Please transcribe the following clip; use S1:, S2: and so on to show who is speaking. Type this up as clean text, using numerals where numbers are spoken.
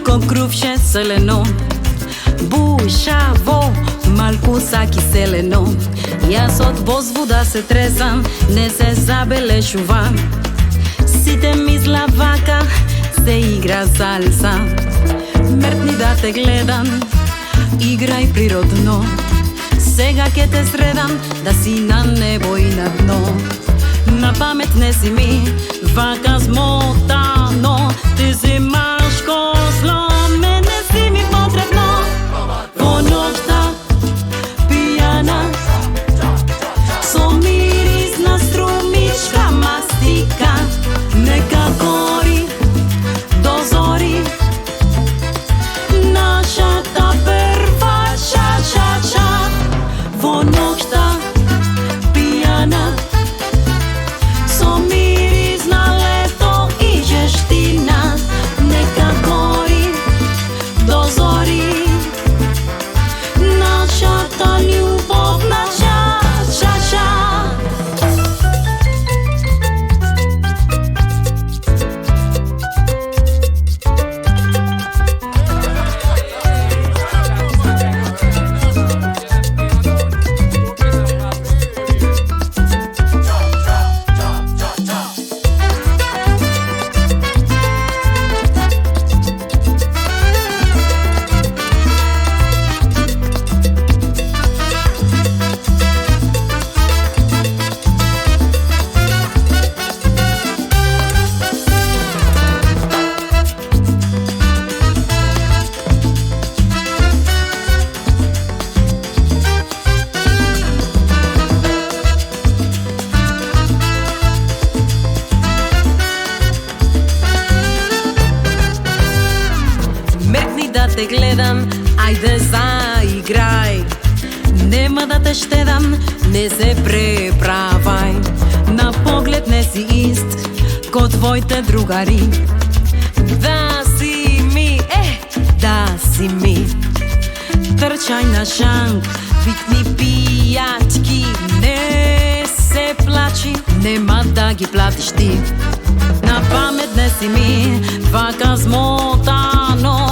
S1: Kokrovše zeleno, bušavo, malku sa kiseleno. Jaz od voda se tresam, ne se zabeležuvam. Сите ми злавака, се игра салса. Мртни да те гледам, играј природно. Сега ке те средам, да си на небо и на дно. На памет не си ми, вака смотано. Ти си машко зло, мене си ми потребно. Во ноќта, пијана, со мирис на струмичка мастика. Neka gori do zori, naša ta prva ča. Vo noćta pijana, so miris na leto i žeština. Neka gori do zori, naša ta ljubovna ča. Те гледам, ајде заиграј. Нема да те штедам, не се преправај. На поглед не си ист ко твоите другари. Да си ми, да си ми. Трчај на шанк, битни пијачки. Не се плачи, нема да ги платиш ти. На памет не си ми, вака смотано.